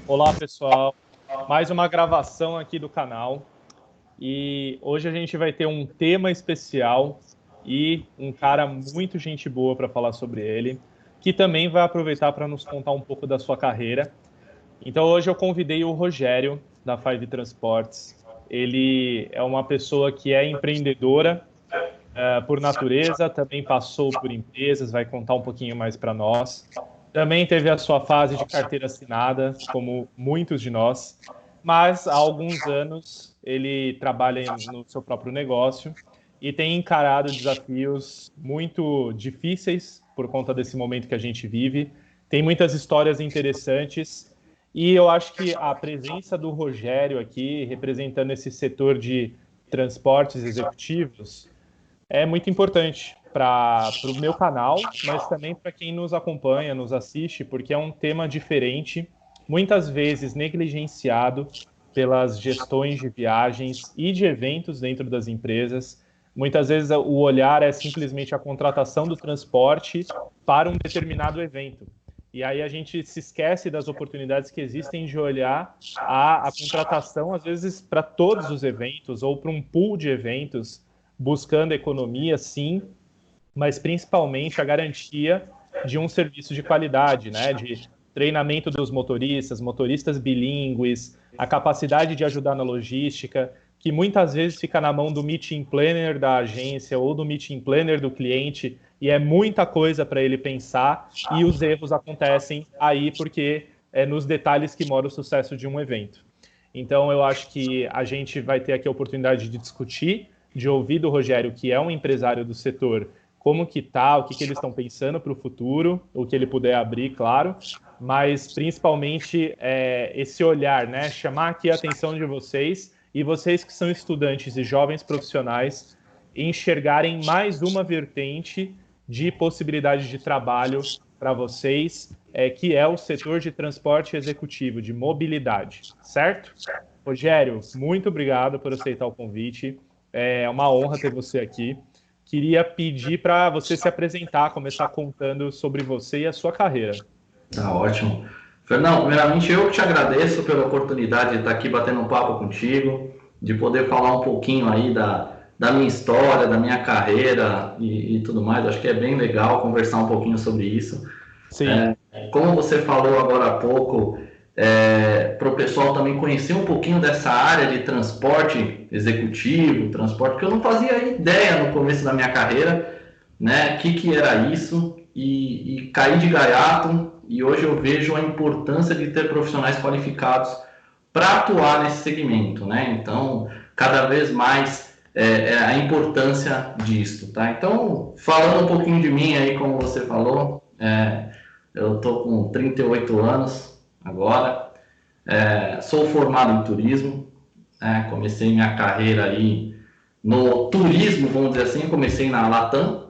Olá, pessoal. Mais uma gravação aqui do canal. E hoje a gente vai ter um tema especial e um cara muito gente boa para falar sobre ele, que também vai aproveitar para nos contar um pouco da sua carreira. Então hoje eu convidei o Rogério, da Five Transportes. Ele é uma pessoa que é empreendedora, por natureza, também passou por empresas, vai contar um pouquinho mais para nós. Também teve a sua fase de carteira assinada, como muitos de nós, mas há alguns anos ele trabalha no seu próprio negócio e tem encarado desafios muito difíceis por conta desse momento que a gente vive. Tem muitas histórias interessantes e eu acho que a presença do Rogério aqui, representando esse setor de transportes executivos, é muito importante para o meu canal, mas também para quem nos acompanha, nos assiste, porque é um tema diferente, muitas vezes negligenciado pelas gestões de viagens e de eventos dentro das empresas. Muitas vezes o olhar é simplesmente a contratação do transporte para um determinado evento. E aí a gente se esquece das oportunidades que existem de olhar a contratação, às vezes, para todos os eventos ou para um pool de eventos, buscando economia, sim, mas principalmente a garantia de um serviço de qualidade, né? De treinamento dos motoristas, motoristas bilíngues, a capacidade de ajudar na logística, que muitas vezes fica na mão do meeting planner da agência ou do meeting planner do cliente, e é muita coisa para ele pensar, e os erros acontecem aí porque é nos detalhes que mora o sucesso de um evento. Então, eu acho que a gente vai ter aqui a oportunidade de discutir, de ouvir do Rogério, que é um empresário do setor, como que tá, o que, que eles estão pensando para o futuro, o que ele puder abrir, claro, mas principalmente esse olhar, né? Chamar aqui a atenção de vocês e vocês que são estudantes e jovens profissionais enxergarem mais uma vertente de possibilidade de trabalho para vocês, que é o setor de transporte executivo, de mobilidade, certo? Rogério, muito obrigado por aceitar o convite. É uma honra ter você aqui. Queria pedir para você se apresentar, começar contando sobre você e a sua carreira. Tá ótimo. Fernão, primeiramente eu que te agradeço pela oportunidade de estar aqui batendo um papo contigo, de poder falar um pouquinho aí da minha história, da minha carreira e tudo mais. Acho que é bem legal conversar um pouquinho sobre isso. Sim. Como você falou agora há pouco, para o pessoal também conhecer um pouquinho dessa área de transporte executivo, transporte, que eu não fazia ideia no começo da minha carreira, né? O que era isso, e caí de gaiato, e hoje eu vejo a importância de ter profissionais qualificados para atuar nesse segmento, né? Então, cada vez mais a importância disso, tá? Então, falando um pouquinho de mim aí, como você falou, eu estou com 38 anos agora, sou formado em turismo, comecei minha carreira aí no turismo, vamos dizer assim, comecei na Latam,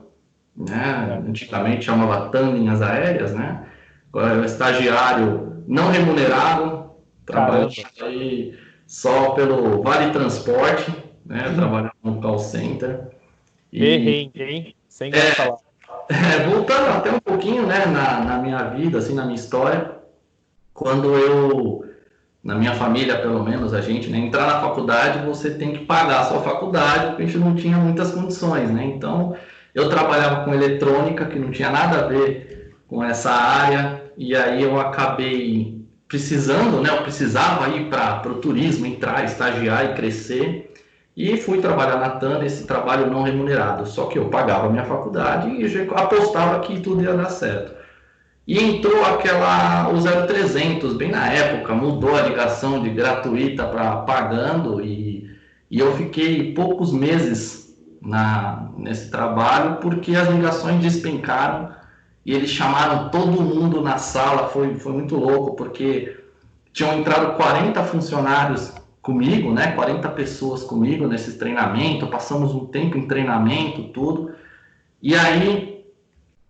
né? Antigamente chamava Latam Linhas Aéreas, né? Agora eu estagiário não remunerado, trabalhando aí só pelo Vale Transporte, né? Trabalhando no call center. Perrengue, hein? Sem grandes palavras. Voltando até um pouquinho, né, na minha vida, assim, na minha história, quando eu, na minha família, pelo menos, a gente, né, entrar na faculdade, você tem que pagar a sua faculdade, porque a gente não tinha muitas condições, né? Então, eu trabalhava com eletrônica, que não tinha nada a ver com essa área, e aí eu acabei precisando, né, eu precisava ir para o turismo, entrar, estagiar e crescer, e fui trabalhar na TAM, esse trabalho não remunerado, só que eu pagava a minha faculdade e apostava que tudo ia dar certo. E entrou o 0300, bem na época, mudou a ligação de gratuita para pagando, e eu fiquei poucos meses nesse trabalho porque as ligações despencaram e eles chamaram todo mundo na sala. Foi muito louco, porque tinham entrado 40 funcionários comigo, né? 40 pessoas comigo nesse treinamento, passamos um tempo em treinamento, tudo, e aí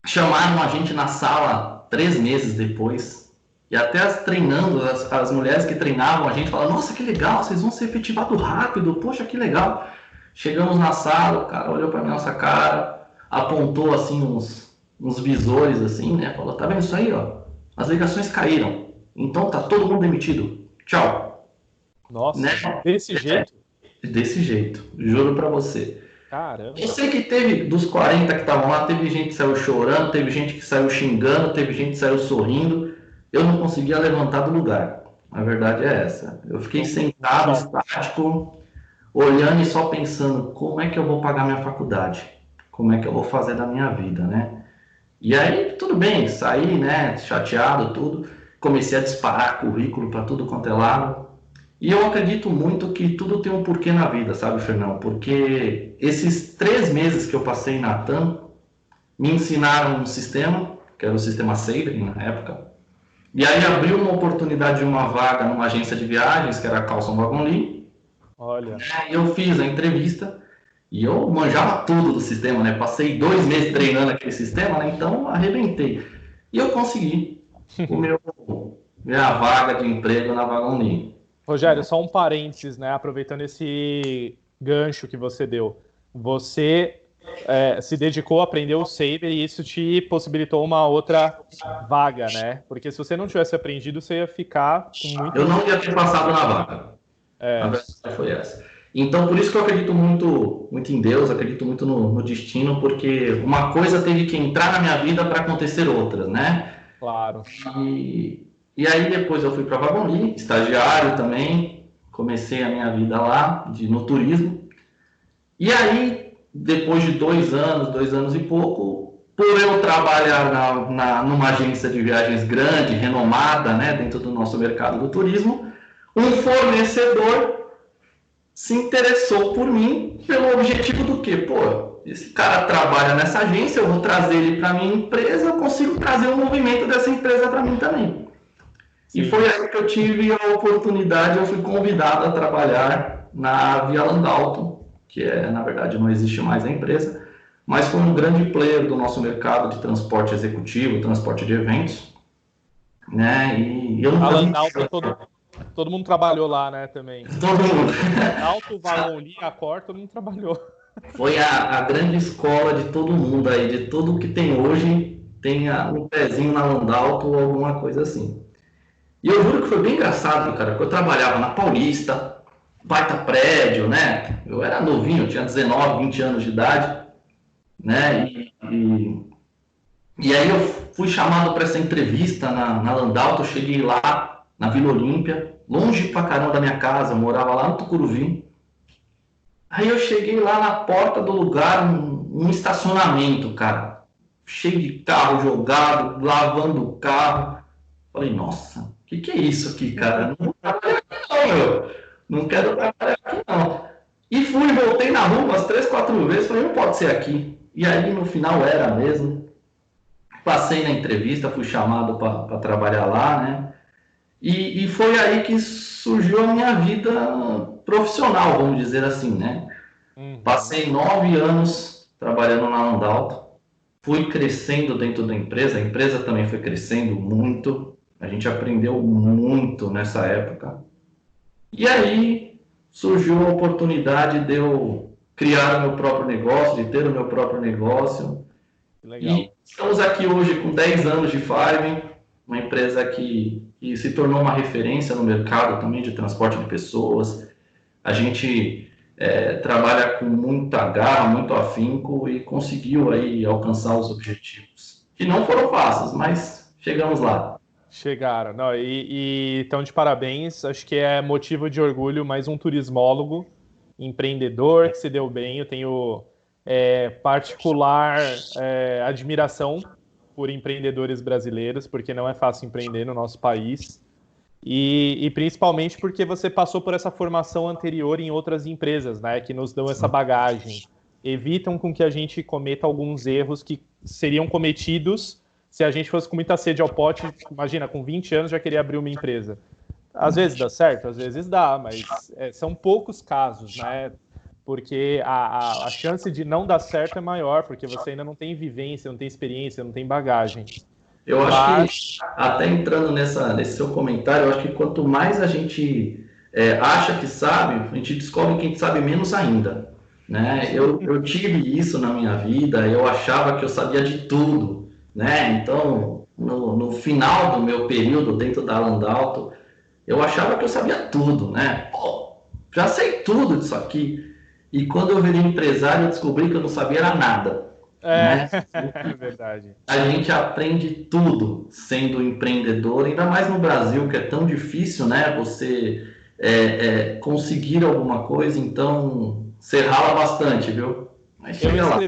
chamaram a gente na sala 3 meses depois, e até treinando, as mulheres que treinavam a gente falaram: nossa, que legal, vocês vão ser efetivados rápido, poxa, que legal. Chegamos na sala, o cara olhou para nossa cara, apontou assim uns visores assim, né? Falou: tá vendo isso aí, ó? As ligações caíram. então tá todo mundo demitido. Tchau. Nossa, Né? desse jeito? Desse jeito, juro pra você. Caramba. Eu sei que teve, dos 40 que estavam lá, teve gente que saiu chorando, teve gente que saiu xingando, teve gente que saiu sorrindo. Eu não conseguia levantar do lugar. A verdade é essa. Eu fiquei sentado, estático, olhando e só pensando, como é que eu vou pagar minha faculdade? Como é que eu vou fazer da minha vida, né? E aí, tudo bem, saí, né, chateado, tudo. Comecei a disparar currículo para tudo quanto é lado. E eu acredito muito que tudo tem um porquê na vida, sabe, Fernão? Porque esses 3 meses que eu passei na TAM me ensinaram um sistema, que era o sistema Sabre na época. E aí abriu uma oportunidade de uma vaga numa agência de viagens, que era a Carlson Wagon Lee. Olha. E eu fiz a entrevista e eu manjava tudo do sistema, né? Passei 2 meses treinando aquele sistema, né? Então arrebentei. E eu consegui minha vaga de emprego na Wagon Lee. Rogério, só um parênteses, né? Aproveitando esse gancho que você deu. Você se dedicou a aprender o Sabre e isso te possibilitou uma outra vaga, né? Porque se você não tivesse aprendido, você ia ficar com muito... Eu não ia ter passado na vaga. A verdade foi essa. Então, por isso que eu acredito muito, muito em Deus, acredito muito no destino, porque uma coisa teve que entrar na minha vida para acontecer outras, né? Claro. E aí depois eu fui para Wagon Lee, estagiário também, comecei a minha vida lá, no turismo. E aí, depois de 2 anos e pouco, por eu trabalhar numa agência de viagens grande, renomada, né, dentro do nosso mercado do turismo, um fornecedor se interessou por mim pelo objetivo do quê? Pô, esse cara trabalha nessa agência, eu vou trazer ele para minha empresa, eu consigo trazer o movimento dessa empresa para mim também. Sim. E foi aí que eu tive a oportunidade, eu fui convidado a trabalhar na Via Landauto, que na verdade não existe mais a empresa, mas foi um grande player do nosso mercado de transporte executivo, transporte de eventos, né? E eu não fazia... Landauto, todo mundo trabalhou lá, né, também. Todo mundo. Landauto, Wagon Lee, Accor, todo mundo trabalhou. Foi a grande escola de todo mundo aí, de tudo que tem hoje, tem um pezinho na Landauto ou alguma coisa assim. E eu juro que foi bem engraçado, cara, porque eu trabalhava na Paulista, baita prédio, né? Eu era novinho, eu tinha 19, 20 anos de idade, né? E aí eu fui chamado para essa entrevista na Landauto, eu cheguei lá na Vila Olímpia, longe pra caramba da minha casa, eu morava lá no Tucuruvi. Aí eu cheguei lá na porta do lugar, um estacionamento, cara, cheio de carro jogado, lavando o carro. Falei, nossa, o que é isso aqui, cara? Não quero trabalhar aqui não, meu. Não quero trabalhar aqui não. E voltei na rua umas 3, 4 vezes, falei, não pode ser aqui. E aí no final era mesmo. Passei na entrevista, fui chamado para trabalhar lá, né? E foi aí que surgiu a minha vida profissional, vamos dizer assim, né? Passei 9 anos trabalhando na Landauto, fui crescendo dentro da empresa, a empresa também foi crescendo muito, a gente aprendeu muito nessa época. E aí surgiu a oportunidade de eu criar o meu próprio negócio, de ter o meu próprio negócio. Legal. E estamos aqui hoje com 10 anos de Five, uma empresa que se tornou uma referência no mercado também de transporte de pessoas. A gente trabalha com muita garra, muito afinco e conseguiu aí alcançar os objetivos. Que não foram fáceis, mas chegamos lá. Chegaram. Não, então, de parabéns. Acho que é motivo de orgulho mais um turismólogo, empreendedor que se deu bem. Eu tenho particular admiração por empreendedores brasileiros, porque não é fácil empreender no nosso país. E principalmente porque você passou por essa formação anterior em outras empresas, né, que nos dão essa bagagem. Evitam com que a gente cometa alguns erros que seriam cometidos se a gente fosse com muita sede ao pote. Imagina, com 20 anos já queria abrir uma empresa. Às vezes dá certo, às vezes dá, mas são poucos casos, né? Porque a chance de não dar certo é maior, porque você ainda não tem vivência, não tem experiência, não tem bagagem. Eu acho que, até entrando nesse seu comentário, eu acho que quanto mais a gente acha que sabe, a gente descobre que a gente sabe menos ainda. Né? Eu tive isso na minha vida, eu achava que eu sabia de tudo. Né? Então, no final do meu período dentro da Landauto, eu achava que eu sabia tudo, né? Pô, já sei tudo disso aqui. E quando eu virei empresário, eu descobri que eu não sabia era nada, É, né? é verdade. A gente aprende tudo sendo empreendedor, ainda mais no Brasil, que é tão difícil, né? Você conseguir alguma coisa, então você rala bastante, viu? Mas chega lá.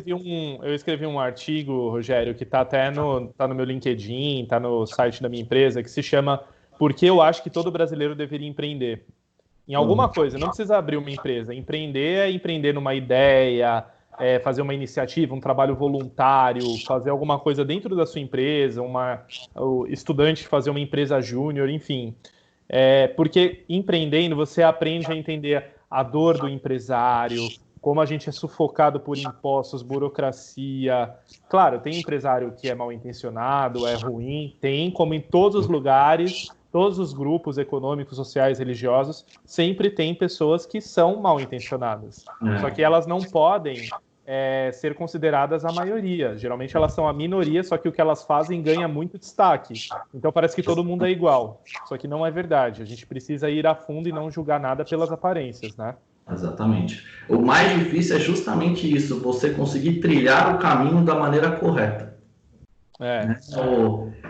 Eu escrevi um artigo, Rogério, que está até tá no meu LinkedIn, está no site da minha empresa, que se chama Por que eu acho que todo brasileiro deveria empreender? Em alguma coisa, não precisa abrir uma empresa. Empreender é empreender numa ideia, fazer uma iniciativa, um trabalho voluntário, fazer alguma coisa dentro da sua empresa, o estudante fazer uma empresa júnior, enfim. Porque empreendendo você aprende a entender a dor do empresário, como a gente é sufocado por impostos, burocracia. Claro, tem empresário que é mal intencionado, é ruim, tem, como em todos os lugares, todos os grupos econômicos, sociais, religiosos, sempre tem pessoas que são mal intencionadas. Só que elas não podem ser consideradas a maioria. Geralmente elas são a minoria, só que o que elas fazem ganha muito destaque. Então parece que todo mundo é igual. Só que não é verdade. A gente precisa ir a fundo e não julgar nada pelas aparências, né? Exatamente. O mais difícil é justamente isso, você conseguir trilhar o caminho da maneira correta. Né?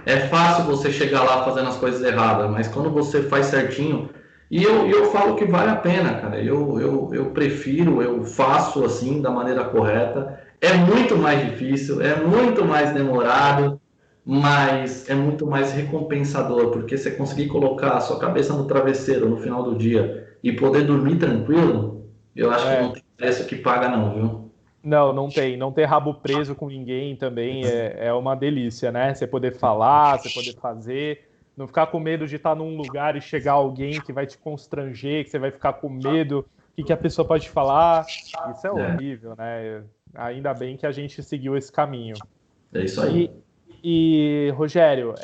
É fácil você chegar lá fazendo as coisas erradas, mas quando você faz certinho, e eu falo que vale a pena, cara. Eu prefiro, eu faço assim da maneira correta. É muito mais difícil, é muito mais demorado, mas é muito mais recompensador, porque você conseguir colocar a sua cabeça no travesseiro no final do dia e poder dormir tranquilo, eu acho que não tem preço que paga não, viu? Não, não tem. Não ter rabo preso com ninguém também é uma delícia, né? Você poder falar, você poder fazer, não ficar com medo de estar num lugar e chegar alguém que vai te constranger, que você vai ficar com medo, o que a pessoa pode falar. Isso é horrível, né? Ainda bem que a gente seguiu esse caminho. É isso aí. E Rogério,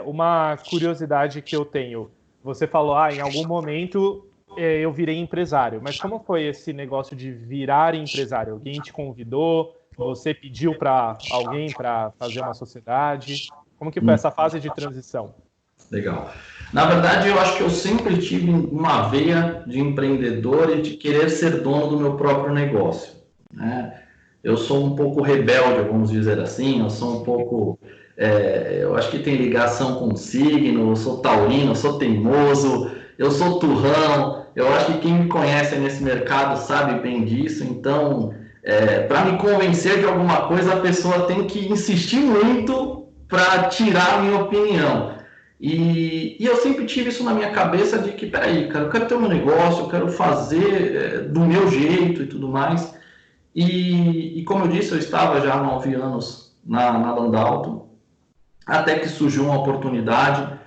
uma curiosidade que eu tenho. Você falou, em algum momento eu virei empresário. Mas como foi esse negócio de virar empresário? Alguém te convidou? Você pediu para alguém para fazer uma sociedade? Como que foi essa fase de transição? Legal. Na verdade, eu acho que eu sempre tive uma veia de empreendedor e de querer ser dono do meu próprio negócio, né? Eu sou um pouco rebelde, vamos dizer assim, eu sou um pouco... eu acho que tem ligação com o signo, eu sou taurino, eu sou teimoso, eu sou turrão, eu acho que quem me conhece nesse mercado sabe bem disso, então, para me convencer de alguma coisa, a pessoa tem que insistir muito para tirar a minha opinião. E eu sempre tive isso na minha cabeça de que, peraí, cara, eu quero ter um negócio, eu quero fazer do meu jeito e tudo mais. E como eu disse, eu estava já há 9 anos na Landauto, até que surgiu uma oportunidade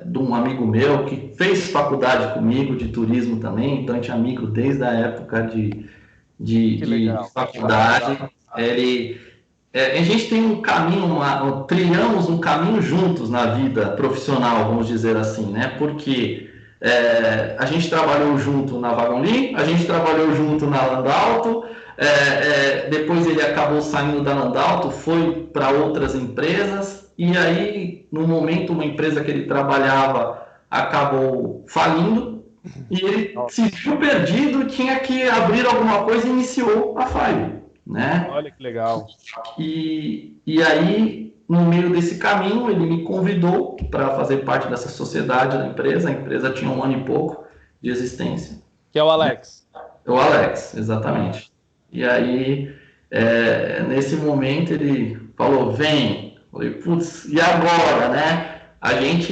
de um amigo meu que fez faculdade comigo de turismo também, então a gente é amigo desde a época de faculdade. A gente tem um caminho, trilhamos um caminho juntos na vida profissional, vamos dizer assim, né? Porque a gente trabalhou junto na Wagon.li, a gente trabalhou junto na Landauto, depois ele acabou saindo da Landauto, foi para outras empresas, e aí, no momento, uma empresa que ele trabalhava acabou falindo, e ele se viu perdido, tinha que abrir alguma coisa e iniciou a Five. Né? Olha que legal. E aí, no meio desse caminho, ele me convidou para fazer parte dessa sociedade da empresa. A empresa tinha 1 ano e pouco de existência. Que é o Alex. O Alex, exatamente. E aí, nesse momento, ele falou, vem. Eu falei, putz, e agora, né? A gente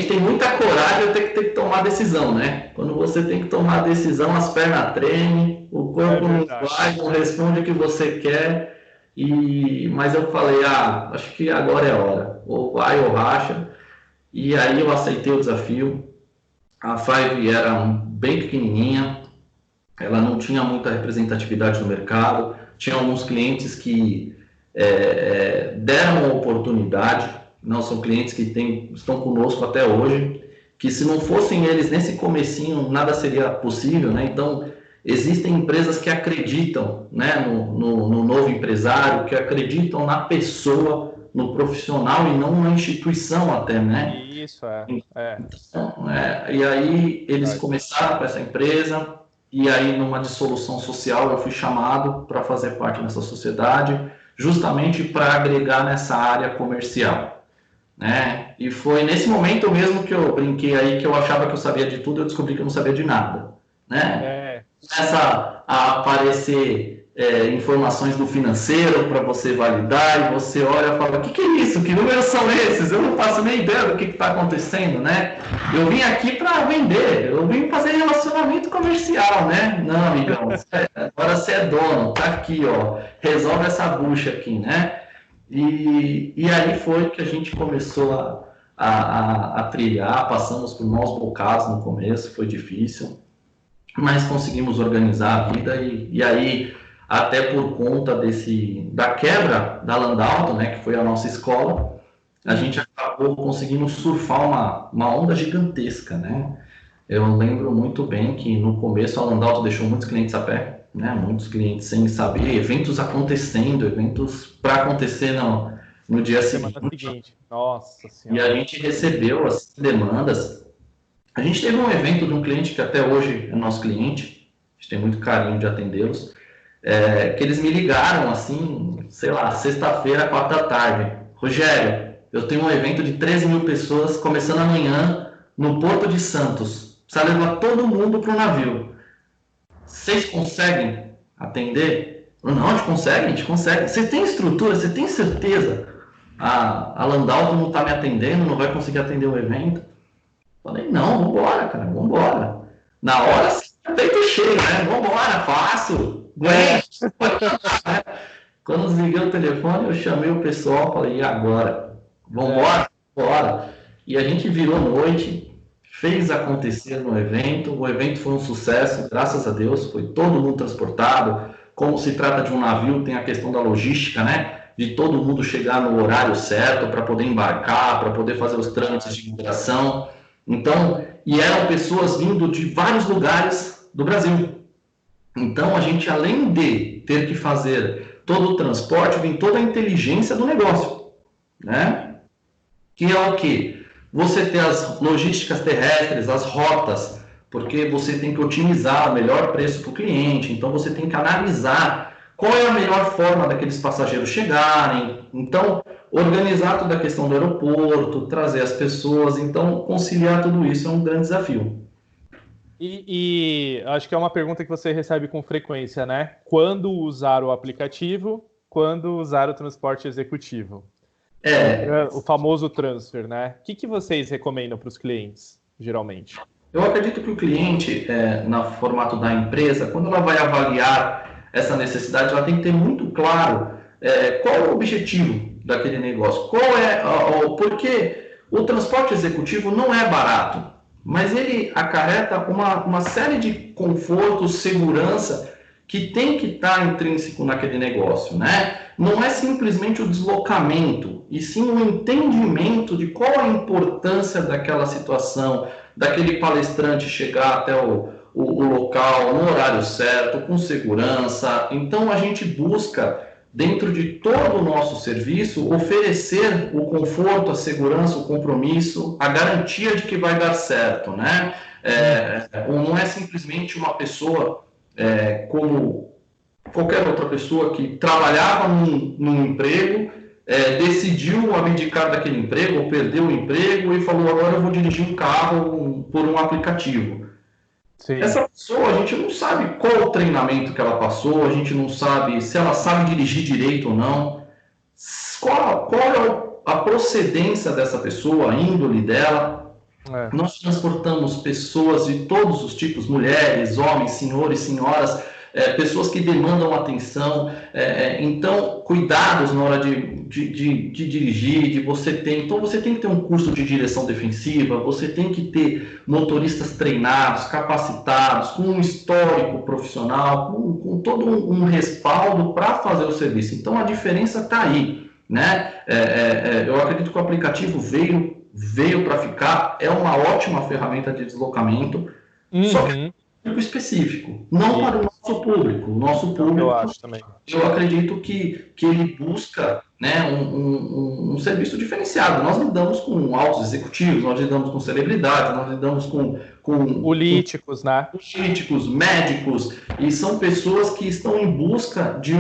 tem muita coragem de ter que tomar decisão, né? Quando você tem que tomar decisão, as pernas tremem, o corpo não vai, não responde o que você quer. Mas eu falei, acho que agora é a hora. Ou vai ou racha. E aí eu aceitei o desafio. A Five era bem pequenininha, ela não tinha muita representatividade no mercado, tinha alguns clientes que deram uma oportunidade, não são clientes que estão conosco até hoje, que se não fossem eles nesse comecinho, nada seria possível, né? Então, existem empresas que acreditam, né, no novo empresário, que acreditam na pessoa no profissional e não na instituição até, né? Isso, Então, e aí eles começaram com essa empresa, e aí numa dissolução social eu fui chamado para fazer parte dessa sociedade, justamente para agregar nessa área comercial, né? E foi nesse momento mesmo que eu brinquei aí que eu achava que eu sabia de tudo, eu descobri que eu não sabia de nada, né? Começa a aparecer informações do financeiro para você validar, e você olha e fala, o que é isso? Que números são esses? Eu não faço nem ideia do que está acontecendo, né? Eu vim aqui para vender, eu vim fazer relacionamento comercial, né? Não, amigão, agora você é dono, tá aqui, ó, resolve essa bucha aqui, né? E aí foi que a gente começou a trilhar, passamos por maus bocados no começo, foi difícil, mas conseguimos organizar a vida, e aí, até por conta da quebra da Landauto, né, que foi a nossa escola, a gente acabou conseguindo surfar uma onda gigantesca, né? Eu lembro muito bem que no começo a Landauto deixou muitos clientes a pé, né? Muitos clientes sem saber, eventos acontecendo, eventos para acontecer no dia seguinte. Nossa Senhora. E a gente recebeu as demandas. A gente teve um evento de um cliente que até hoje é nosso cliente, a gente tem muito carinho de atendê-los, que eles me ligaram assim, sei lá, sexta-feira, 4 da tarde. Rogério, eu tenho um evento de 13 mil pessoas começando amanhã no Porto de Santos. Precisa levar todo mundo para o navio. Vocês conseguem atender? Não, a gente consegue. Você tem estrutura, você tem certeza? A Landauto não está me atendendo, não vai conseguir atender o evento. Falei, não, vambora, cara, vambora. Na hora, peito cheio, né? Vambora, fácil. Né? Quando desliguei o telefone, eu chamei o pessoal, falei, e agora? Vambora, bora. E a gente virou noite, fez acontecer no evento, o evento foi um sucesso, graças a Deus, foi todo mundo transportado. Como se trata de um navio, tem a questão da logística, né? De todo mundo chegar no horário certo para poder embarcar, para poder fazer os trâmites de migração. Então, e eram pessoas vindo de vários lugares do Brasil. Então, a gente, além de ter que fazer todo o transporte, vem toda a inteligência do negócio, né? Que é o quê? Você ter as logísticas terrestres, as rotas, porque você tem que otimizar o melhor preço para o cliente, então você tem que analisar qual é a melhor forma daqueles passageiros chegarem, então organizar toda a questão do aeroporto, trazer as pessoas, então conciliar tudo isso é um grande desafio. E acho que é uma pergunta que você recebe com frequência, né? Quando usar o aplicativo, quando usar o transporte executivo? O famoso transfer, né? O que vocês recomendam para os clientes, geralmente? Eu acredito que o cliente, no formato da empresa, quando ela vai avaliar essa necessidade, ela tem que ter muito claro qual é o objetivo daquele negócio, porque o transporte executivo não é barato, mas ele acarreta uma série de confortos, segurança, que tem que estar intrínseco naquele negócio, né? Não é simplesmente o deslocamento, e sim o entendimento de qual a importância daquela situação, daquele palestrante chegar até o local no horário certo, com segurança. Então a gente busca, dentro de todo o nosso serviço, oferecer o conforto, a segurança, o compromisso, a garantia de que vai dar certo, né? Não é simplesmente uma pessoa como qualquer outra pessoa que trabalhava num emprego, decidiu abdicar daquele emprego, ou perdeu o emprego e falou, agora eu vou dirigir um carro por um aplicativo. Sim. Essa pessoa, a gente não sabe qual o treinamento que ela passou, a gente não sabe se ela sabe dirigir direito ou não, qual é a procedência dessa pessoa, a índole dela. Nós transportamos pessoas de todos os tipos, mulheres, homens, senhores, senhoras, pessoas que demandam atenção, então cuidados na hora de dirigir, então você tem que ter um curso de direção defensiva, você tem que ter motoristas treinados, capacitados, com um histórico profissional, com todo um respaldo para fazer o serviço. Então a diferença está aí, né? Eu acredito que o aplicativo veio para ficar, é uma ótima ferramenta de deslocamento, só que específico, não para o nosso público. O nosso público, eu acho também. Eu acredito que ele busca né, um serviço diferenciado. Nós lidamos com altos executivos, nós lidamos com celebridades, nós lidamos com políticos, né? Políticos, médicos, e são pessoas que estão em busca de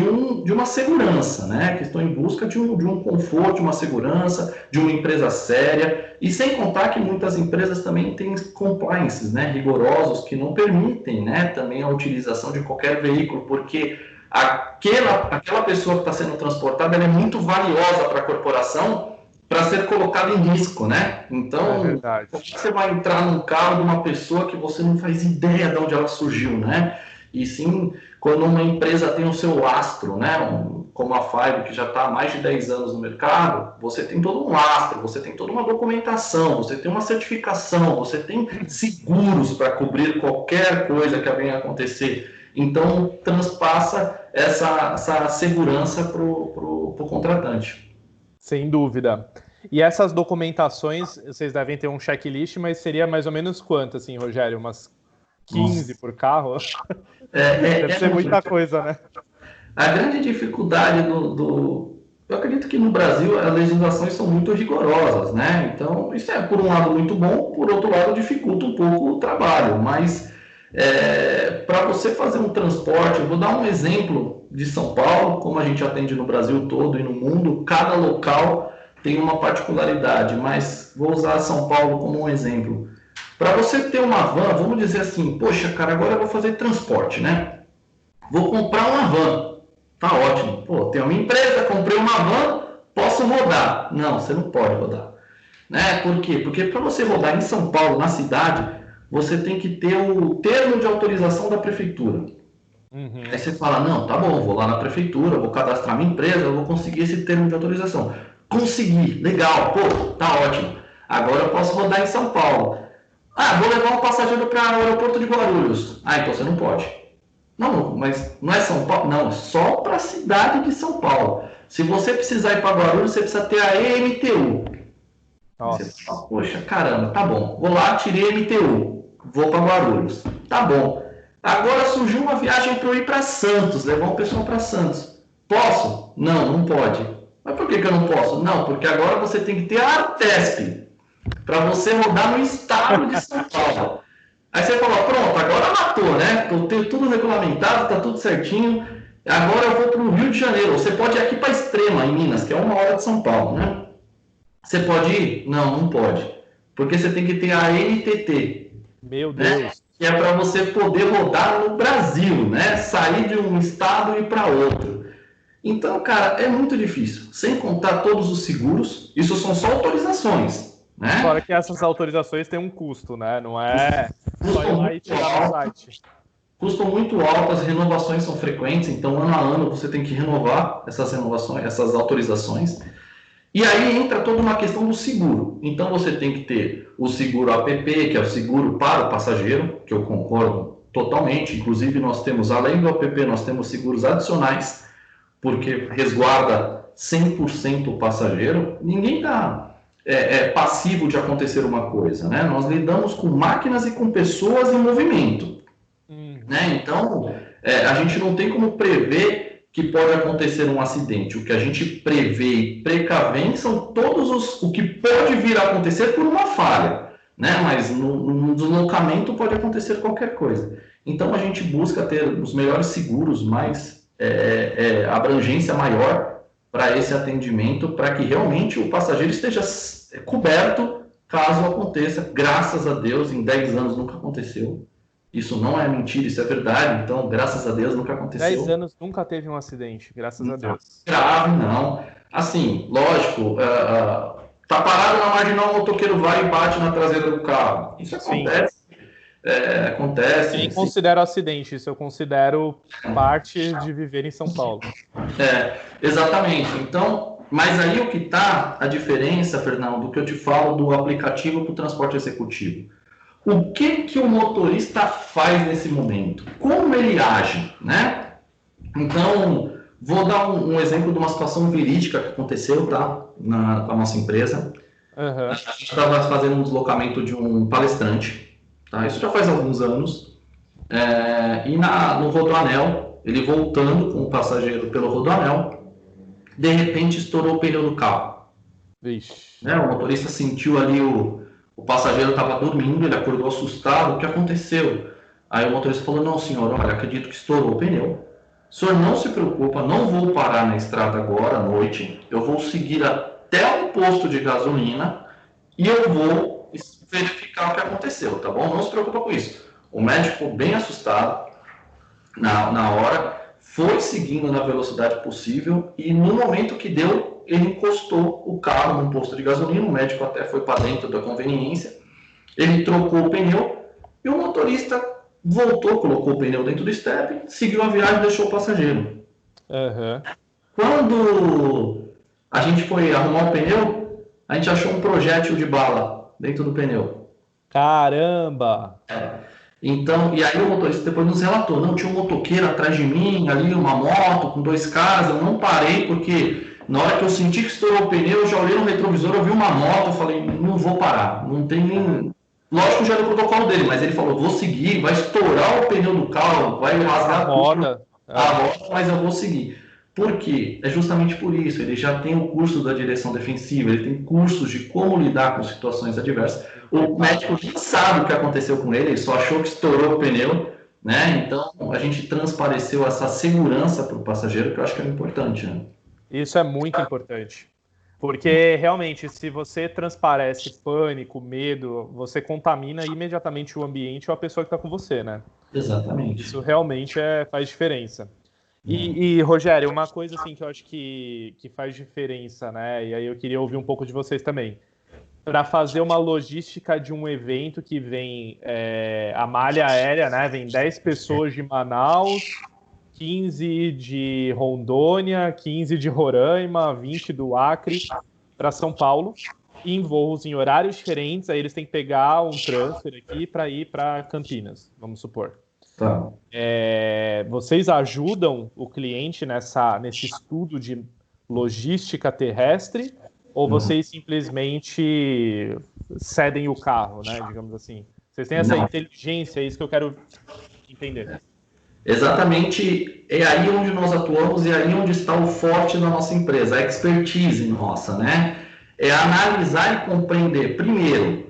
uma segurança, né? Que estão em busca de um conforto, de uma segurança, de uma empresa séria, e sem contar que muitas empresas também têm compliances, né? Rigorosos, que não permitem, né? Também a utilização de qualquer veículo, porque aquela pessoa que está sendo transportada ela é muito valiosa para a corporação, para ser colocado em risco, né? Então, como você vai entrar num carro de uma pessoa que você não faz ideia de onde ela surgiu, né? E sim, quando uma empresa tem o seu lastro, né? Como a Five, que já está há mais de 10 anos no mercado, você tem todo um lastro, você tem toda uma documentação, você tem uma certificação, você tem seguros para cobrir qualquer coisa que venha a acontecer. Então, transpassa essa segurança para o contratante. Sem dúvida. E essas documentações, vocês devem ter um checklist, mas seria mais ou menos quanto, assim, Rogério? Umas 15 por carro? Deve ser muita coisa, né? A grande dificuldade eu acredito que no Brasil as legislações são muito rigorosas, né? Então, isso é, por um lado, muito bom, por outro lado, dificulta um pouco o trabalho. Mas, para você fazer um transporte, eu vou dar um exemplo de São Paulo, como a gente atende no Brasil todo e no mundo, cada local tem uma particularidade, mas vou usar São Paulo como um exemplo. Para você ter uma van, vamos dizer assim, poxa, cara, agora eu vou fazer transporte, né? Vou comprar uma van, tá ótimo. Pô, tenho uma empresa, comprei uma van, posso rodar. Não, você não pode rodar. Né? Por quê? Porque para você rodar em São Paulo, na cidade, você tem que ter o termo de autorização da prefeitura. Uhum. Aí você fala, não, tá bom, vou lá na prefeitura, vou cadastrar minha empresa, eu vou conseguir esse termo de autorização. Consegui, legal, pô, tá ótimo. Agora eu posso rodar em São Paulo. Ah, vou levar um passageiro para o aeroporto de Guarulhos. Ah, então você não pode. Não, mas não é São Paulo? Não, só para a cidade de São Paulo. Se você precisar ir para Guarulhos, você precisa ter a EMTU. Nossa. Você fala, poxa, caramba, tá bom. Vou lá, tirei a MTU, vou para Guarulhos. Tá bom. Agora surgiu uma viagem para eu ir para Santos, levar um pessoal para Santos. Posso? Não, não pode. Mas por que eu não posso? Não, porque agora você tem que ter a Artesp para você rodar no estado de São Paulo. Aí você fala, pronto, agora matou, né? Eu tenho tudo regulamentado, tá tudo certinho. Agora eu vou para o Rio de Janeiro. Você pode ir aqui para Extrema, em Minas, que é 1 hora de São Paulo, né? Você pode ir? Não, não pode. Porque você tem que ter a NTT. Meu Deus. Né? Que é para você poder rodar no Brasil, né? Sair de um estado e ir para outro. Então, cara, é muito difícil. Sem contar todos os seguros, isso são só autorizações, né? Fora que essas autorizações têm um custo, né? Não é só ir lá e tirar no site. Custam muito alto, as renovações são frequentes, então ano a ano você tem que renovar essas renovações, essas autorizações. E aí entra toda uma questão do seguro. Então você tem que ter o seguro APP, que é o seguro para o passageiro, que eu concordo totalmente. Inclusive nós temos, além do APP, nós temos seguros adicionais, porque resguarda 100% o passageiro. Ninguém está passivo de acontecer uma coisa, né? Nós lidamos com máquinas e com pessoas em movimento. Né? Então, a gente não tem como prever que pode acontecer um acidente. O que a gente prevê e precavém são o que pode vir a acontecer por uma falha, né? Mas no deslocamento pode acontecer qualquer coisa. Então a gente busca ter os melhores seguros, mais abrangência maior para esse atendimento, para que realmente o passageiro esteja coberto caso aconteça. Graças a Deus, em 10 anos nunca aconteceu. Isso não é mentira, isso é verdade. Então, graças a Deus, nunca aconteceu. 10 anos nunca teve um acidente, graças a Deus. Grave, não. Assim, lógico, tá parado na marginal, o motoqueiro vai e bate na traseira do carro. Isso acontece. Acontece. Nem considero acidente, isso eu considero parte de viver em São Paulo. Exatamente. Então, mas aí o que tá a diferença, Fernando, do que eu te falo do aplicativo para o transporte executivo. O que o motorista faz nesse momento? Como ele age, né? Então, vou dar um exemplo de uma situação verídica que aconteceu, tá? Com a nossa empresa. Uhum. A gente estava fazendo um deslocamento de um palestrante, tá? Isso já faz alguns anos. E no Rodoanel, ele voltando com o passageiro pelo Rodoanel, de repente estourou o pneu do carro. Vixe. Né? O motorista sentiu ali, o passageiro estava dormindo, ele acordou assustado, o que aconteceu? Aí o motorista falou, não senhor, olha, acredito que estourou o pneu. O senhor não se preocupa, não vou parar na estrada agora à noite, eu vou seguir até um posto de gasolina e eu vou verificar o que aconteceu, tá bom? Não se preocupa com isso. O médico ficou bem assustado na hora, foi seguindo na velocidade possível e no momento que deu, ele encostou o carro num posto de gasolina, o médico até foi para dentro da conveniência, ele trocou o pneu e o motorista voltou, colocou o pneu dentro do step, seguiu a viagem e deixou o passageiro. Uhum. Quando a gente foi arrumar o pneu, a gente achou um projétil de bala dentro do pneu. Caramba! Então, e aí o motorista depois nos relatou, não, tinha um motoqueiro atrás de mim, ali uma moto com 2 caras, eu não parei porque na hora que eu senti que estourou o pneu, eu já olhei no retrovisor, eu vi uma moto, eu falei, não vou parar, não tem nem... Lógico que já era o protocolo dele, mas ele falou, vou seguir, vai estourar o pneu do carro, vai rasgar Roda. a roda, mas eu vou seguir. Por quê? É justamente por isso, ele já tem o curso da direção defensiva, ele tem cursos de como lidar com situações adversas. O médico nem sabe o que aconteceu com ele, ele só achou que estourou o pneu, né? Então, a gente transpareceu essa segurança para o passageiro, que eu acho que é importante, né? Isso é muito importante. Porque, realmente, se você transparece pânico, medo, você contamina imediatamente o ambiente ou a pessoa que está com você, né? Exatamente. Isso realmente faz diferença. E, Rogério, uma coisa assim que eu acho que faz diferença, né? E aí eu queria ouvir um pouco de vocês também. Para fazer uma logística de um evento que vem a malha aérea, né? Vem 10 pessoas de Manaus, 15 de Rondônia, 15 de Roraima, 20 do Acre para São Paulo, em voos em horários diferentes. Aí eles têm que pegar um transfer aqui para ir para Campinas, vamos supor. Tá. Vocês ajudam o cliente nesse estudo de logística terrestre ou vocês simplesmente cedem o carro, né? Digamos assim. Vocês têm essa inteligência, é isso que eu quero entender. Exatamente, é aí onde nós atuamos e é aí onde está o forte da nossa empresa, a expertise nossa, né? É analisar e compreender, primeiro,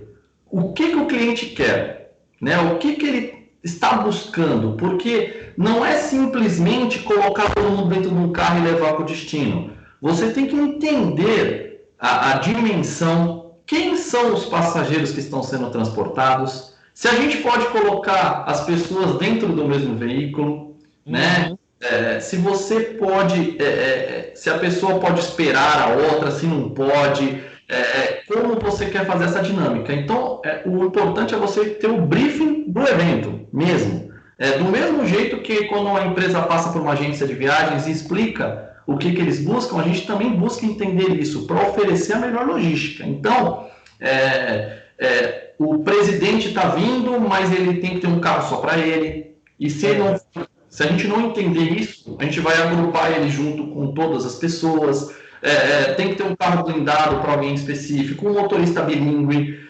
o que o cliente quer, né? O que ele está buscando, porque não é simplesmente colocar todo mundo dentro de um carro e levar para o destino. Você tem que entender a dimensão, quem são os passageiros que estão sendo transportados, se a gente pode colocar as pessoas dentro do mesmo veículo, né? Se você pode, se a pessoa pode esperar a outra, se não pode, como você quer fazer essa dinâmica. Então, o importante é você ter o briefing do evento mesmo. Do mesmo jeito que quando uma empresa passa por uma agência de viagens e explica o que eles buscam, a gente também busca entender isso para oferecer a melhor logística. Então, o presidente está vindo, mas ele tem que ter um carro só para ele. E se a gente não entender isso, a gente vai agrupar ele junto com todas as pessoas. Tem que ter um carro blindado para alguém específico, um motorista bilíngue,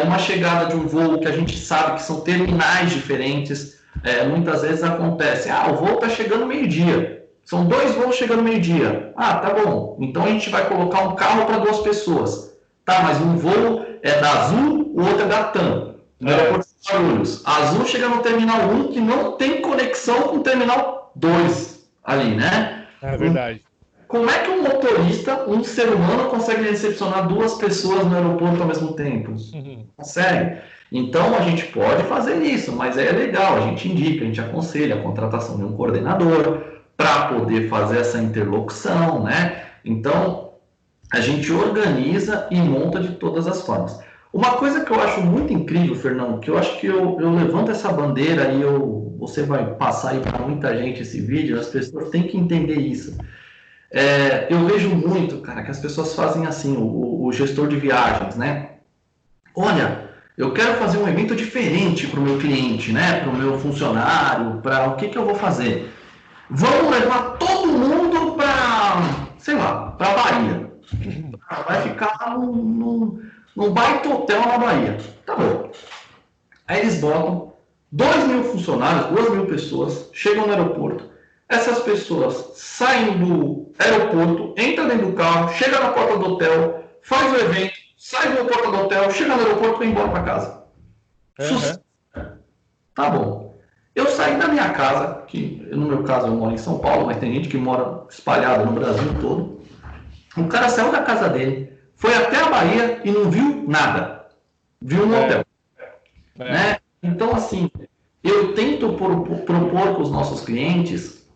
uma chegada de um voo que a gente sabe que são terminais diferentes. Muitas vezes acontece, o voo está chegando meio-dia. São 2 voos chegando meio-dia. Tá bom. Então a gente vai colocar um carro para 2 pessoas. Tá, mas um voo é da Azul, o outro é da TAM. No aeroporto de Guarulhos. A Azul chega no terminal 1 que não tem conexão com o terminal 2 ali, né? É verdade. Como é que um motorista, um ser humano, consegue recepcionar 2 pessoas no aeroporto ao mesmo tempo? Consegue. Então a gente pode fazer isso, mas é legal, a gente indica, a gente aconselha a contratação de um coordenador para poder fazer essa interlocução, né? Então a gente organiza e monta de todas as formas. Uma coisa que eu acho muito incrível, Fernando, que eu acho que eu levanto essa bandeira e você vai passar aí para muita gente esse vídeo, as pessoas têm que entender isso. Eu vejo muito, cara, que as pessoas fazem assim, o gestor de viagens, né? Olha, eu quero fazer um evento diferente para o meu cliente, né? Para o meu funcionário, para o que eu vou fazer? Vamos levar todo mundo para, sei lá, para a Bahia. Vai ficar num baita hotel na Bahia. Tá bom. Aí eles botam 2.000 funcionários, 2.000 pessoas, chegam no aeroporto. essas pessoas saem do aeroporto, entram dentro do carro, chega na porta do hotel, faz o evento, sai da porta do hotel, chega no aeroporto e vai embora para casa. Tá bom. Eu saí da minha casa, que no meu caso eu moro em São Paulo, mas tem gente que mora espalhada no Brasil todo. O cara saiu da casa dele, foi até a Bahia e não viu nada. Viu no hotel. Né? Então, assim, eu tento propor para os nossos clientes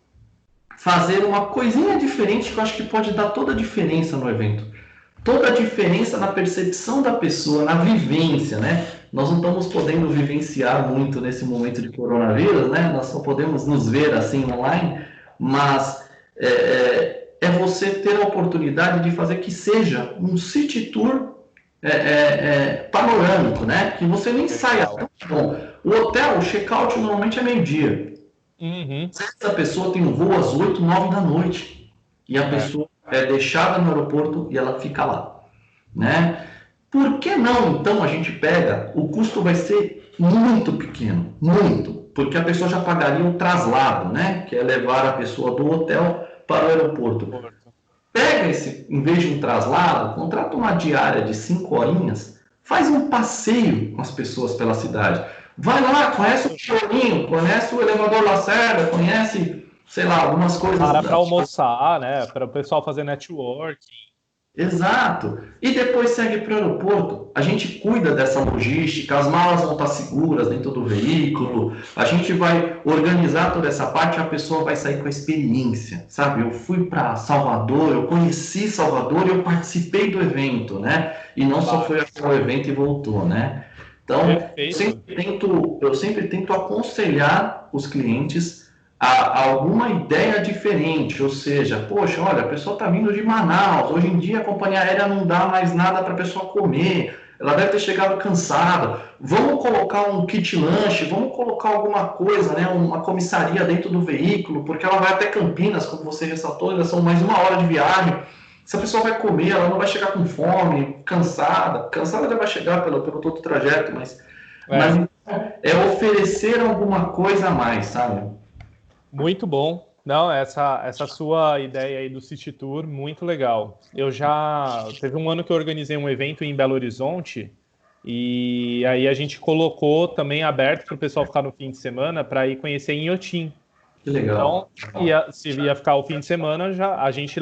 fazer uma coisinha diferente que eu acho que pode dar toda a diferença no evento. Toda a diferença na percepção da pessoa, na vivência, né? Nós não estamos podendo vivenciar muito nesse momento de coronavírus, né? Nós só podemos nos ver assim online, mas é você ter a oportunidade de fazer que seja um city tour panorâmico, né? Que você nem saia. Bom, o hotel, o check-out normalmente é meio-dia. Essa pessoa tem um voo às 8, 9 da noite. E a pessoa é deixada no aeroporto e ela fica lá, né? Por que não, então, a gente pega, o custo vai ser muito pequeno, muito, porque a pessoa já pagaria o traslado, né? Que é levar a pessoa do hotel para o aeroporto. Pega esse, em vez de um traslado, contrata uma diária de 5 horinhas, faz um passeio com as pessoas pela cidade. Vai lá, conhece o Chorinho, conhece o Elevador Lacerda, conhece, sei lá, algumas coisas. Para almoçar, né? Para o pessoal fazer networking. Exato. E depois segue para o aeroporto. A gente cuida dessa logística, as malas vão estar seguras dentro do veículo, a gente vai organizar toda essa parte, a pessoa vai sair com a experiência, sabe? Eu fui para Salvador, eu conheci Salvador e eu participei do evento, né? E não só foi ao evento e voltou, né? Então, eu sempre tento aconselhar os clientes a alguma ideia diferente, ou seja, poxa, olha, a pessoa está vindo de Manaus, hoje em dia a companhia aérea não dá mais nada para a pessoa comer, ela deve ter chegado cansada, vamos colocar um kit lanche, vamos colocar alguma coisa, né, uma comissaria dentro do veículo, porque ela vai até Campinas, como você ressaltou, ainda são mais 1 hora de viagem, se a pessoa vai comer, ela não vai chegar com fome, cansada já vai chegar pelo todo o trajeto, mas é oferecer alguma coisa a mais, sabe? Muito bom. Não, essa sua ideia aí do City Tour, muito legal. Teve um ano que eu organizei um evento em Belo Horizonte e aí a gente colocou também aberto para o pessoal ficar no fim de semana para ir conhecer Inhotim. Que legal. Então, se ia ficar o fim de semana, a gente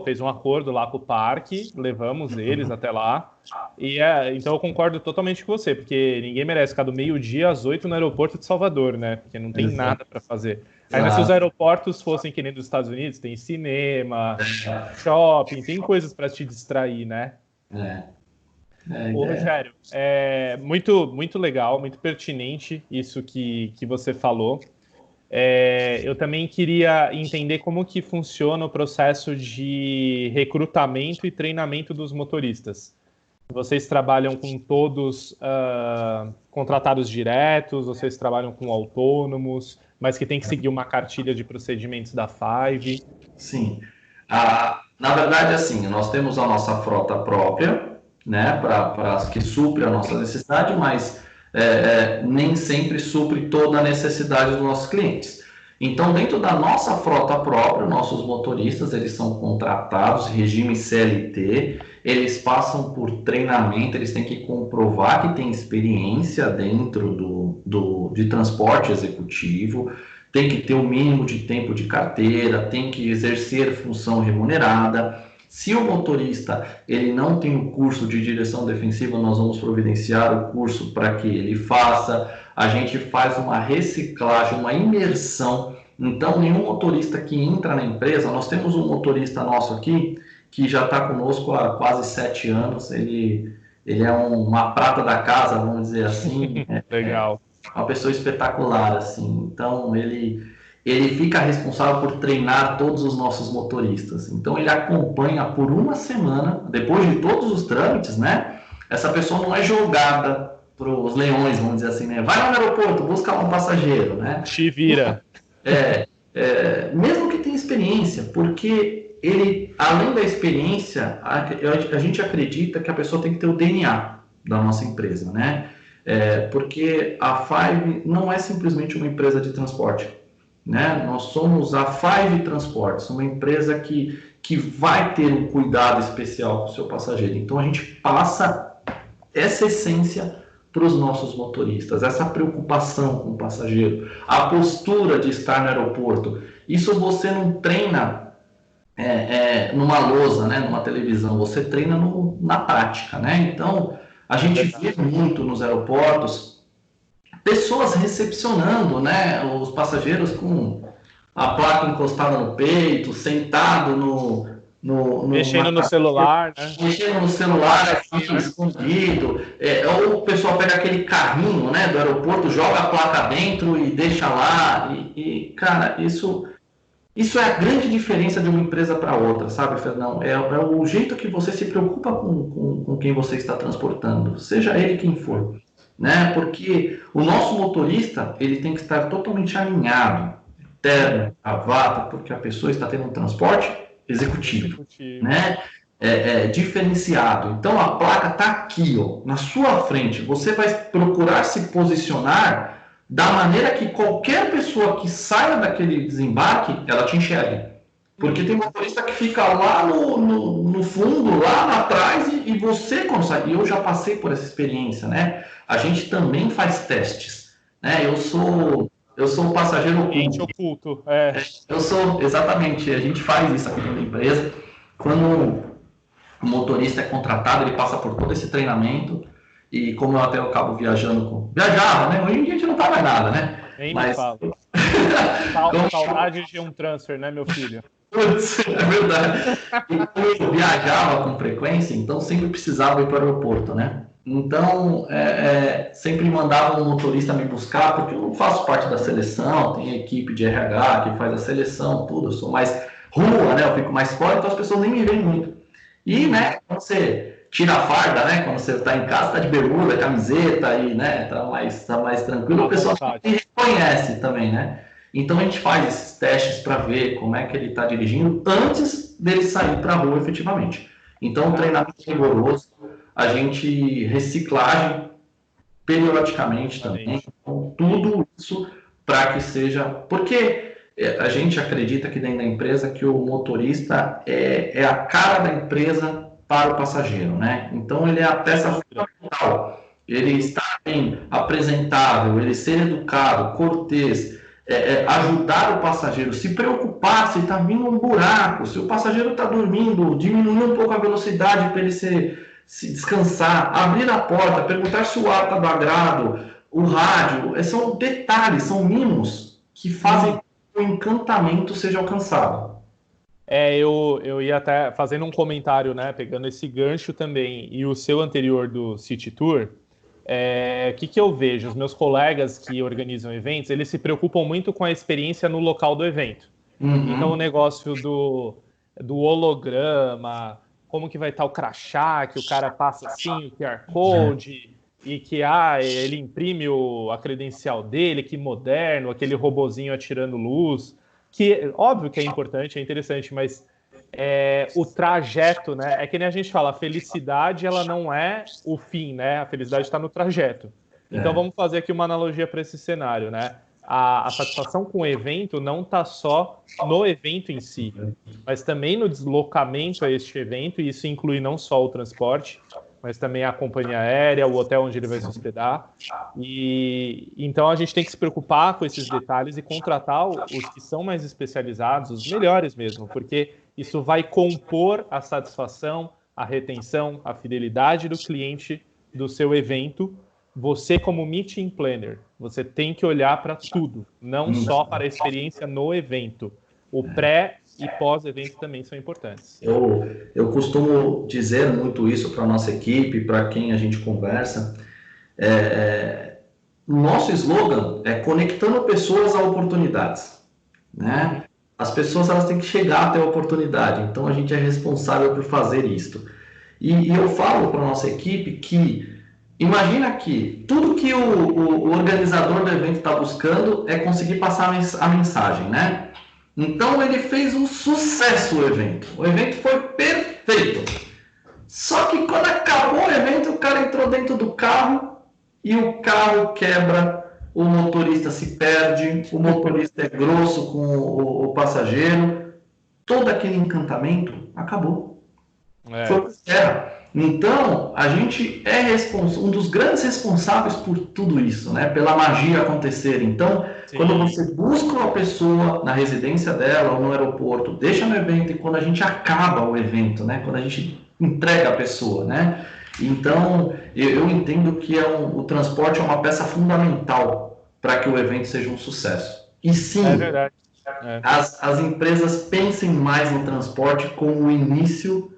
fez um acordo lá com o parque, levamos eles até lá. Então eu concordo totalmente com você, porque ninguém merece ficar do meio-dia às 8 no aeroporto de Salvador, né? Porque não tem nada para fazer. Ainda se os aeroportos fossem que nem dos Estados Unidos, tem cinema, shopping, tem coisas para te distrair, né? Ô, Rogério, muito, muito legal, muito pertinente isso que você falou. Eu também queria entender como que funciona o processo de recrutamento e treinamento dos motoristas. Vocês trabalham com todos contratados diretos, vocês trabalham com autônomos, mas que tem que seguir uma cartilha de procedimentos da Five? Sim. Na verdade, assim, nós temos a nossa frota própria, né, que supre a nossa necessidade, mas nem sempre supre toda a necessidade dos nossos clientes. Então, dentro da nossa frota própria, nossos motoristas, eles são contratados, regime CLT, eles passam por treinamento, eles têm que comprovar que tem experiência dentro de transporte executivo, tem que ter o mínimo de tempo de carteira, tem que exercer função remunerada. Se o motorista ele não tem o curso de direção defensiva, nós vamos providenciar o curso para que ele faça. A gente faz uma reciclagem, uma imersão. Então, nenhum motorista que entra na empresa, nós temos um motorista nosso aqui, que já está conosco há quase 7 anos, ele é uma prata da casa, vamos dizer assim. Legal. Uma pessoa espetacular, assim. Então, ele fica responsável por treinar todos os nossos motoristas. Então, ele acompanha por 1 semana, depois de todos os trâmites, né? Essa pessoa não é jogada para os leões, vamos dizer assim, né? Vai lá no aeroporto, busca um passageiro, né? Te vira. Mesmo que tenha experiência, porque ele, além da experiência, a gente acredita que a pessoa tem que ter o DNA da nossa empresa, né? Porque a Five não é simplesmente uma empresa de transporte. né? Nós somos a Five Transportes, uma empresa que vai ter um cuidado especial com o seu passageiro. Então, a gente passa essa essência para os nossos motoristas, essa preocupação com o passageiro, a postura de estar no aeroporto. Isso você não treina numa lousa, né, numa televisão, você treina na prática, né? Então, a gente vê muito nos aeroportos pessoas recepcionando, né, os passageiros com a placa encostada no peito, sentado Mexendo no celular, né? Mexendo no celular, assim, escondido. Ou o pessoal pega aquele carrinho, né, do aeroporto, joga a placa dentro e deixa lá. Cara, isso é a grande diferença de uma empresa para outra, sabe, Fernão? É o jeito que você se preocupa com quem você está transportando, seja ele quem for, né? Porque o nosso motorista, ele tem que estar totalmente alinhado, terno, gravata, porque a pessoa está tendo um transporte executivo. Né? Diferenciado. Então a placa está aqui, ó, na sua frente. Você vai procurar se posicionar da maneira que qualquer pessoa que saia daquele desembarque, ela te enxergue. Porque tem motorista que fica lá no fundo, lá atrás, e você quando sai. E eu já passei por essa experiência, né? A gente também faz testes, né? Eu sou um passageiro oculto. Eu sou, exatamente, a gente faz isso aqui na empresa. Quando o motorista é contratado, ele passa por todo esse treinamento. E como eu até acabo viajava, né? Hoje em dia a gente não tá mais nada, né? Nem me fala. Saudade de um transfer, né, meu filho? Putz, é verdade. E como eu viajava com frequência, então sempre precisava ir para o aeroporto, né? Então, sempre mandava um motorista me buscar, porque eu não faço parte da seleção, tem a equipe de RH que faz a seleção, tudo, eu sou mais rua, né? Eu fico mais fora, então as pessoas nem me veem muito. E, né, quando você tira a farda, né? Quando você está em casa, está de bermuda, camiseta, e, né, tá mais tranquilo, o pessoal me reconhece também, né? Então, a gente faz esses testes para ver como é que ele está dirigindo antes dele sair para a rua, efetivamente. Então, o treinamento rigoroso, a gente reciclagem periodicamente também, então, tudo isso para que seja... Porque a gente acredita que dentro da empresa que o motorista é a cara da empresa para o passageiro, né? Então, ele é a peça fundamental. Ele está bem apresentável, ele ser educado, cortês, ajudar o passageiro, se preocupar se está vindo um buraco, se o passageiro está dormindo, diminuir um pouco a velocidade para ele se descansar, abrir a porta, perguntar se o ar está do agrado, o rádio, são detalhes, são mimos que fazem que o encantamento seja alcançado. Eu ia até fazendo um comentário, né, pegando esse gancho também, e o seu anterior do City Tour, o que eu vejo? Os meus colegas que organizam eventos, eles se preocupam muito com a experiência no local do evento. Então, o negócio do holograma, como que vai estar o crachá, que o cara passa assim, o QR Code, e que ele imprime a credencial dele, que moderno, aquele robozinho atirando luz, que óbvio que é importante, é interessante, mas o trajeto, né? É que nem a gente fala, a felicidade ela não é o fim, né? A felicidade está no trajeto. Então vamos fazer aqui uma analogia para esse cenário, né? A satisfação com o evento não está só no evento em si, mas também no deslocamento a este evento, e isso inclui não só o transporte, mas também a companhia aérea, o hotel onde ele vai se hospedar. E então a gente tem que se preocupar com esses detalhes e contratar os que são mais especializados, os melhores mesmo, porque isso vai compor a satisfação, a retenção, a fidelidade do cliente do seu evento. Você, como meeting planner, você tem que olhar para tudo, não só para a experiência no evento. O pré e pós-evento também são importantes. Eu costumo dizer muito isso para a nossa equipe, para quem a gente conversa. O nosso slogan é conectando pessoas a oportunidades, né? As pessoas elas têm que chegar até a oportunidade, então a gente é responsável por fazer isso. E eu falo para a nossa equipe que imagina que tudo que o organizador do evento está buscando é conseguir passar a mensagem, né? Então ele fez um sucesso o evento. O evento foi perfeito. Só que quando acabou o evento, o cara entrou dentro do carro e o carro quebra o motorista se perde, o motorista é grosso com o passageiro, todo aquele encantamento acabou. Foi por terra. Então, a gente é um dos grandes responsáveis por tudo isso, né? Pela magia acontecer. Então, sim, quando você busca uma pessoa na residência dela ou no aeroporto, deixa no evento, e quando a gente acaba o evento, né? Quando a gente entrega a pessoa, né? Então, eu entendo que o transporte é uma peça fundamental para que o evento seja um sucesso. E sim, é verdade. As empresas pensem mais no transporte como o início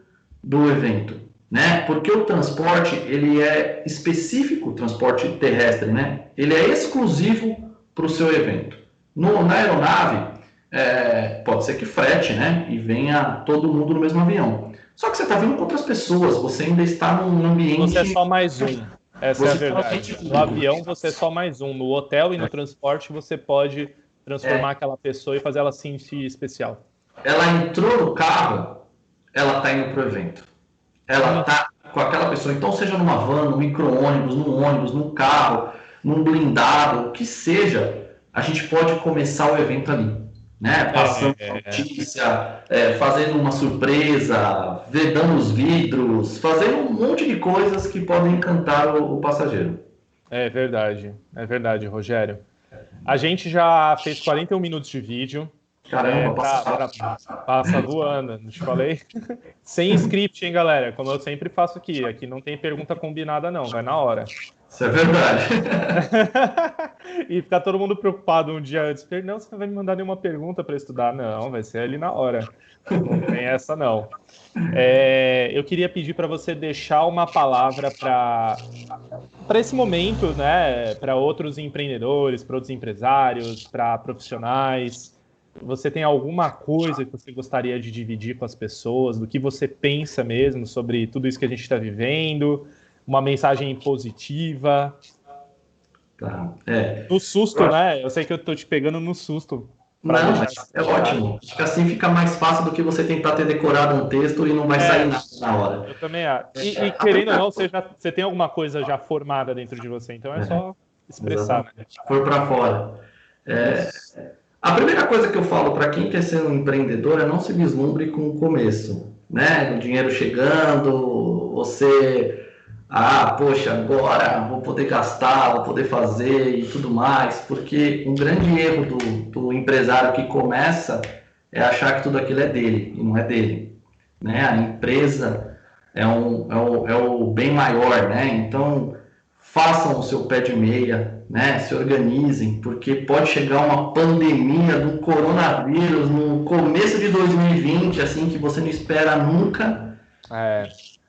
do evento, né? Porque o transporte, ele é específico, o transporte terrestre, né? Ele é exclusivo para o seu evento. Na aeronave, pode ser que frete, né? E venha todo mundo no mesmo avião. Só que você está vindo com outras pessoas, você ainda está num ambiente... Você é só mais um, essa é a verdade. No avião, você é só mais um. No hotel e no transporte, você pode transformar aquela pessoa e fazer ela se sentir especial. Ela entrou no carro, ela está indo para o evento. Ela está com aquela pessoa. Então, seja numa van, num micro-ônibus, num ônibus, num carro, num blindado, o que seja, a gente pode começar o evento ali. Né? Passando notícia, fazendo uma surpresa, vedando os vidros, fazendo um monte de coisas que podem encantar o passageiro. É verdade, Rogério. A gente já fez 41 minutos de vídeo. Caramba, passa voando, não te falei? Sem script, hein, galera? Como eu sempre faço aqui. Aqui não tem pergunta combinada, não. Vai na hora. Isso é verdade. E ficar todo mundo preocupado um dia antes. Não, você não vai me mandar nenhuma pergunta para estudar. Não, vai ser ali na hora. Não tem essa, não. Eu queria pedir para você deixar uma palavra para esse momento, né? Para outros empreendedores, para outros empresários, para profissionais. Você tem alguma coisa que você gostaria de dividir com as pessoas, do que você pensa mesmo sobre tudo isso que a gente está vivendo? Uma mensagem positiva? Tá. No susto, né? Eu sei que eu estou te pegando no susto. Não, mas é ótimo. Acho que assim fica mais fácil do que você tentar ter decorado um texto e não vai sair nada na hora. Eu também acho. E querendo ou não, você tem alguma coisa já formada dentro de você, então é só expressar. Né? Foi para fora. A primeira coisa que eu falo para quem quer ser um empreendedor é não se vislumbre com o começo, né? O dinheiro chegando, você... poxa, agora vou poder gastar, vou poder fazer e tudo mais, porque um grande erro do empresário que começa é achar que tudo aquilo é dele, e não é dele, né? A empresa é o bem maior, né? Então, façam o seu pé de meia, né? Se organizem, porque pode chegar uma pandemia do coronavírus no começo de 2020, assim, que você não espera nunca,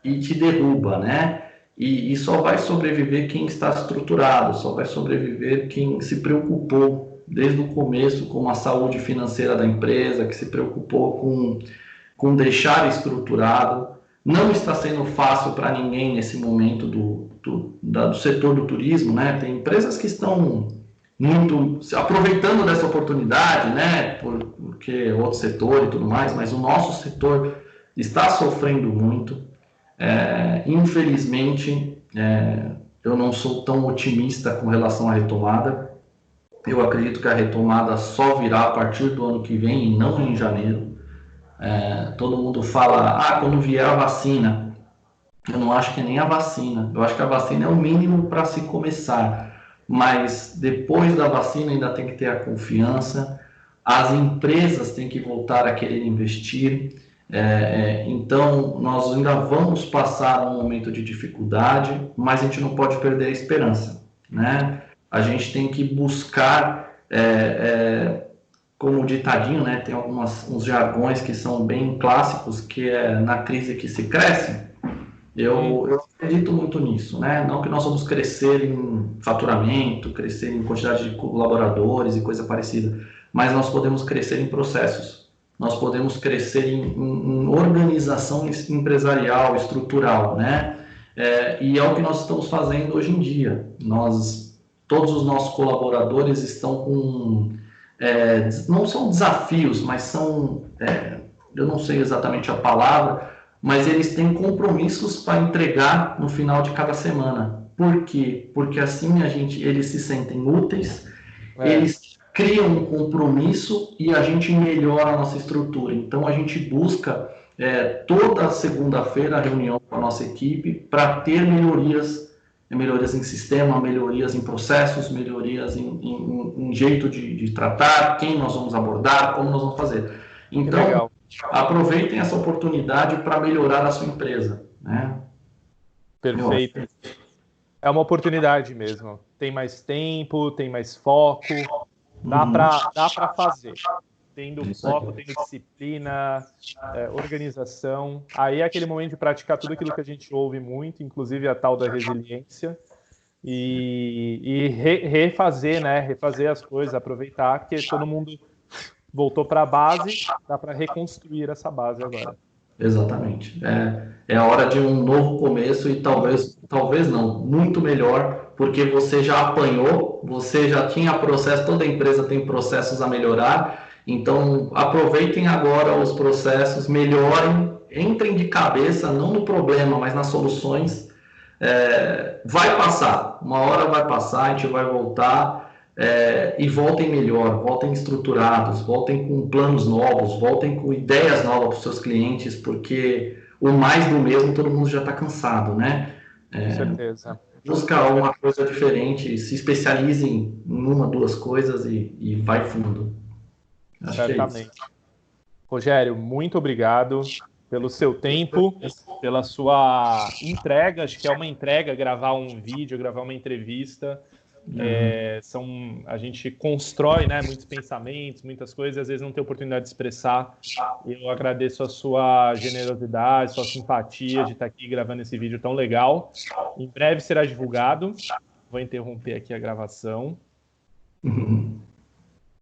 e te derruba, né? E só vai sobreviver quem está estruturado, só vai sobreviver quem se preocupou desde o começo com a saúde financeira da empresa, que se preocupou com deixar estruturado. Não está sendo fácil para ninguém nesse momento do setor do turismo, né? Tem empresas que estão muito aproveitando dessa oportunidade, né? Porque outro setor e tudo mais, mas o nosso setor está sofrendo muito. Infelizmente, eu não sou tão otimista com relação à retomada. Eu acredito que a retomada só virá a partir do ano que vem e não em janeiro. Todo mundo fala, quando vier a vacina. Eu não acho que é nem a vacina. Eu acho que a vacina é o mínimo para se começar. Mas depois da vacina ainda tem que ter a confiança. As empresas têm que voltar a querer investir. Então, nós ainda vamos passar um momento de dificuldade, mas a gente não pode perder a esperança, né? A gente tem que buscar, como ditadinho, né? Tem uns jargões que são bem clássicos, que é na crise que se cresce. Eu acredito muito nisso, né? Não que nós vamos crescer em faturamento, crescer em quantidade de colaboradores e coisa parecida, mas nós podemos crescer em processos. Nós podemos crescer em organização empresarial, estrutural, né? E é o que nós estamos fazendo hoje em dia. Todos os nossos colaboradores estão com... não são desafios, mas são... eu não sei exatamente a palavra, mas eles têm compromissos para entregar no final de cada semana. Por quê? Porque assim eles se sentem úteis, É. eles criam um compromisso e a gente melhora a nossa estrutura. Então a gente busca toda segunda-feira a reunião com a nossa equipe para ter melhorias em sistema, melhorias em processos, melhorias em jeito de tratar, quem nós vamos abordar, como nós vamos fazer. Então, aproveitem essa oportunidade para melhorar a sua empresa, né? Perfeito. É uma oportunidade mesmo. Tem mais tempo, tem mais foco, dá para fazer. Tendo foco, tendo disciplina, organização. Aí é aquele momento de praticar tudo aquilo que a gente ouve muito, inclusive a tal da resiliência. E refazer, né? Refazer as coisas, aproveitar, porque todo mundo voltou para a base, dá para reconstruir essa base agora. Exatamente. É a hora de um novo começo e talvez não, muito melhor, porque você já apanhou, você já tinha processo, toda empresa tem processos a melhorar, então aproveitem agora os processos, melhorem, entrem de cabeça, não no problema, mas nas soluções. Vai passar, uma hora vai passar, a gente vai voltar. E voltem melhor, voltem estruturados, voltem com planos novos, voltem com ideias novas para os seus clientes, porque o mais do mesmo todo mundo já está cansado, né? Com certeza. Busca uma coisa diferente, se especialize em uma, duas coisas e vai fundo. Acho Certamente. que é isso. Rogério, muito obrigado pelo seu tempo, pela sua entrega. Acho que é uma entrega gravar um vídeo, gravar uma entrevista. A gente constrói, né, muitos pensamentos, muitas coisas, e às vezes não tem oportunidade de expressar. Eu agradeço a sua generosidade, sua simpatia de estar aqui gravando esse vídeo tão legal. Em breve será divulgado. Vou interromper aqui a gravação.